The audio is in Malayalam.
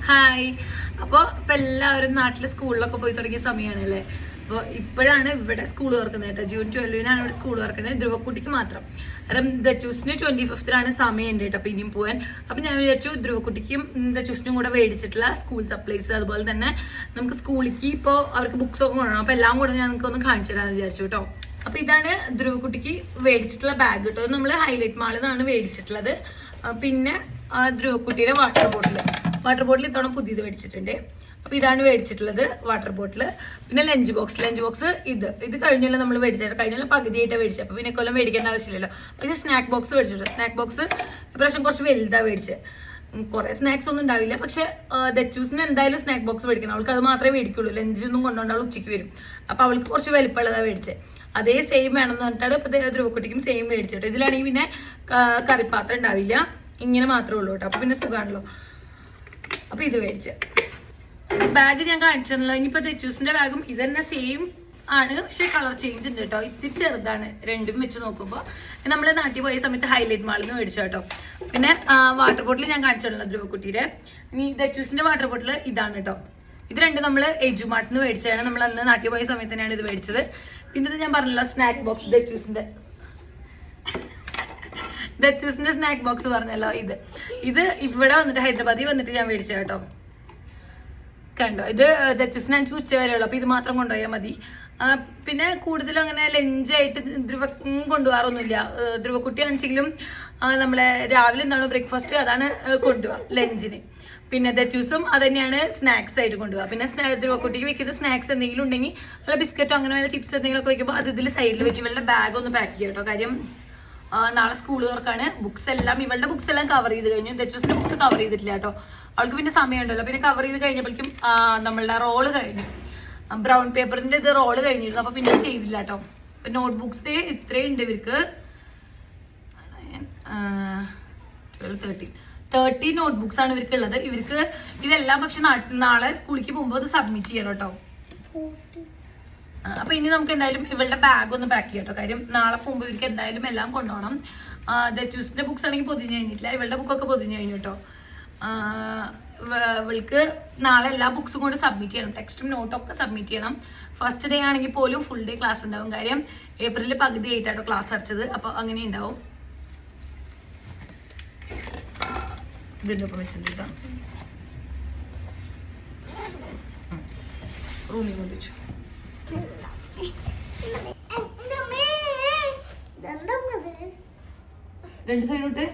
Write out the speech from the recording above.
ഹായ്. അപ്പോൾ ഇപ്പം എല്ലാവരും നാട്ടിൽ സ്കൂളിലൊക്കെ പോയി തുടങ്ങിയ സമയമാണല്ലേ. അപ്പോൾ ഇപ്പോഴാണ് ഇവിടെ സ്കൂൾ തുറക്കുന്നത് കേട്ടോ. ജൂൺ 12-നാണ് ഇവിടെ സ്കൂൾ തുറക്കുന്നത്. ധ്രുവക്കുട്ടിക്ക് മാത്രം. കാരണം ദച്ചൂസിന് 25-ന് സമയമുണ്ട് കേട്ടോ. അപ്പം ഇനിയും പോകാൻ. അപ്പം ഞാൻ വിചാരിച്ചു ധ്രുവക്കുട്ടിക്കും ദച്ചൂസിനും കൂടെ മേടിച്ചിട്ടുള്ള സ്കൂൾ സപ്ലൈസ്, അതുപോലെ തന്നെ നമുക്ക് സ്കൂളിലേക്ക് ഇപ്പോൾ അവർക്ക് ബുക്സ് ഒക്കെ കൊണ്ടുപോകണം. അപ്പോൾ എല്ലാം കൂടെ ഞാൻ നിങ്ങൾക്കൊന്ന് കാണിച്ചു തരാമെന്ന് വിചാരിച്ചു കേട്ടോ. അപ്പോൾ ഇതാണ് ധ്രുവക്കുട്ടിക്ക് മേടിച്ചിട്ടുള്ള ബാഗ് കേട്ടോ. നമ്മൾ ഹൈലൈറ്റ് മാളിൽ നിന്നാണ് മേടിച്ചിട്ടുള്ളത്. പിന്നെ ധ്രുവക്കുട്ടിയുടെ വാട്ടർ ബോട്ടിൽ ഇത്തവണ പുതിയത് മേടിച്ചിട്ടുണ്ട്. അപ്പൊ ഇതാണ് മേടിച്ചിട്ടുള്ളത് വാട്ടർ ബോട്ടിൽ. പിന്നെ ലഞ്ച് ബോക്സ് ഇത് കഴിഞ്ഞാലും നമ്മൾ മേടിച്ചിട്ട് കഴിഞ്ഞാലും പകുതിയായിട്ട് മേടിച്ചത്. അപ്പൊ പിന്നെ കൊല്ലം മേടിക്കേണ്ട ആവശ്യമില്ലല്ലോ. പക്ഷേ സ്നാക്ക് ബോക്സ് മേടിച്ചിട്ടുണ്ട്. സ്നാക്ക് ബോക്സ് ഇപ്രാവശ്യം കുറച്ച് വലുതാണ് മേടിച്ചത്. കുറെ സ്നാക്സ് ഒന്നും ഉണ്ടാവില്ല. പക്ഷെ ദച്ചൂസിന് എന്തായാലും സ്നാക്ക് ബോക്സ് മേടിക്കണം. അവൾക്ക് അത് മാത്രമേ മേടിക്കുള്ളൂ. ലഞ്ചൊന്നും കൊണ്ടുപോകണ്ട, അവൾ ഉച്ചയ്ക്ക് വരും. അപ്പൊ അവൾക്ക് കുറച്ച് വലുപ്പമുള്ളതാണ് മേടിച്ചത്. അതേ സെയിം വേണം എന്ന് പറഞ്ഞിട്ടാണ് ഇപ്പൊ ധ്രുവക്കുട്ടിക്കും സെയിം മേടിച്ചിട്ട്. ഇതിലാണെങ്കിൽ പിന്നെ കറിപ്പാത്രം ഉണ്ടാവില്ല, ഇങ്ങനെ മാത്രമേ ഉള്ളൂ കേട്ടോ. അപ്പൊ പിന്നെ സുഖമാണല്ലോ. അപ്പൊ ഇത് മേടിച്ച ബാഗ് ഞാൻ കാണിച്ചല്ലോ. ഇനിയിപ്പോ ദച്ചൂസിന്റെ ബാഗും ഇത് തന്നെ സെയിം ആണ്, പക്ഷെ കളർ ചേഞ്ച് ഉണ്ട് കേട്ടോ. ഇത്തിരി ചെറുതാണ് രണ്ടും വെച്ച് നോക്കുമ്പോൾ. നമ്മൾ നാട്ടിൽ പോയ സമയത്ത് ഹൈലൈറ്റ് മാളിൽ നിന്ന് മേടിച്ചു കേട്ടോ. പിന്നെ വാട്ടർ ബോട്ടിൽ ഞാൻ കാണിച്ചിട്ടുള്ള ധ്രുവക്കുട്ടിയുടെ. ഇനി ദച്ചൂസിന്റെ വാട്ടർ ബോട്ടിൽ ഇതാണ് കേട്ടോ. ഇത് രണ്ടും നമ്മൾ എജുമാർട്ടിൽ നിന്ന് മേടിച്ചതാണ്. നമ്മൾ അന്ന് നാട്ടിൽ പോയ സമയത്ത് തന്നെയാണ് ഇത് മേടിച്ചത്. പിന്നെ ഇത് ഞാൻ പറഞ്ഞല്ലോ സ്നാക്ക് ബോക്സ്, ദച്ചൂസിന്റെ സ്നാക്ക് ബോക്സ് പറഞ്ഞല്ലോ. ഇത് ഇവിടെ വന്നിട്ട് ഹൈദരാബാദിൽ വന്നിട്ട് ഞാൻ മേടിച്ച കേട്ടോ. കണ്ടോ, ഇത് ദച്ചൂസിന് അഞ്ച് ഉച്ച വരെ ഉള്ളു. അപ്പൊ ഇത് മാത്രം കൊണ്ടുപോയാൽ മതി. പിന്നെ കൂടുതലും അങ്ങനെ ലഞ്ചായിട്ട് കൊണ്ടുപോകാറൊന്നുമില്ല. ധ്രുവക്കുട്ടി ആണെങ്കിലും നമ്മളെ രാവിലെ എന്താണ് ബ്രേക്ക്ഫാസ്റ്റ് അതാണ് കൊണ്ടുപോവുക ലഞ്ചിന്. പിന്നെ ദച്ചൂസും അത് തന്നെയാണ് സ്നാക്സ് ആയിട്ട് കൊണ്ടുപോകുക. പിന്നെ ധ്രുവക്കുട്ടിക്ക് വെക്കുന്ന സ്നാക്സ് എന്തെങ്കിലും ഉണ്ടെങ്കിൽ വല്ല ബിസ്ക്കറ്റോ അങ്ങനെ വല്ല ചിപ്സ് എന്തെങ്കിലുമൊക്കെ വെക്കുമ്പോൾ അത് ഇതിൽ സൈഡിൽ വെച്ച് ഇവളുടെ ബാഗ് ഒന്ന് പാക്ക് ചെയ്യാം കേട്ടോ. കാര്യം നാളെ സ്കൂൾ തുറക്കാണ്. ബുക്സ് എല്ലാം ഇവളുടെ ബുക്സ് എല്ലാം കവർ ചെയ്ത് കഴിഞ്ഞു. ദച്ചൂസിന്റെ ബുക്സ് കവർ ചെയ്തിട്ടില്ല കേട്ടോ. അവൾക്ക് പിന്നെ സമയമുണ്ടല്ലോ. പിന്നെ കവർ ചെയ്ത് കഴിഞ്ഞപ്പോഴേക്കും നമ്മളുടെ റോള് കഴിഞ്ഞു. ബ്രൗൺ പേപ്പറിന്റെ ഇത് റോള് കഴിഞ്ഞിരുന്നു. അപ്പൊ പിന്നെ ചെയ്തില്ല കേട്ടോ. നോട്ട്ബുക്സ് ഇത്രയും ഉണ്ട് ഇവർക്ക്. 30 നോട്ട്ബുക്സ് ആണ് ഇവർക്ക് ഉള്ളത്. ഇവർക്ക് ഇതെല്ലാം പക്ഷെ നാളെ സ്കൂളിലേക്ക് പോകുമ്പോൾ അത് സബ്മിറ്റ് ചെയ്യണം കേട്ടോ. അപ്പൊ ഇനി നമുക്ക് എന്തായാലും ഇവളുടെ ബാഗ് ഒന്ന് പാക്ക് ചെയ്യാം കേട്ടോ. കാര്യം നാളെ പോകുമ്പോൾ ഇവർക്ക് എന്തായാലും എല്ലാം കൊണ്ടുപോകണം. ദച്ചൂസിന്റെ ബുക്സ് ആണെങ്കിൽ പൊതിഞ്ഞു കഴിഞ്ഞിട്ടില്ല. ഇവളുടെ ബുക്കൊക്കെ പൊതിഞ്ഞു കഴിഞ്ഞു കേട്ടോ. ഇവൾക്ക് നാളെ എല്ലാ ബുക്സും കൊണ്ട് സബ്മിറ്റ് ചെയ്യണം. ടെക്സ്റ്റും നോട്ടൊക്കെ സബ്മിറ്റ് ചെയ്യണം. ഫസ്റ്റ് ഡേ ആണെങ്കിൽ പോലും ഫുൾ ഡേ ക്ലാസ് ഉണ്ടാവും. കാര്യം ഏപ്രിൽ പകുതി ആയിട്ടാട്ടോ ക്ലാസ് അടച്ചത്. അപ്പൊ അങ്ങനെ ഉണ്ടാവും. ഇതിന്റെ ഒപ്പം വെച്ചിട്ട് റൂമിൽ കൊണ്ടുവച്ചു. രണ്ട് സൈഡോട്ട്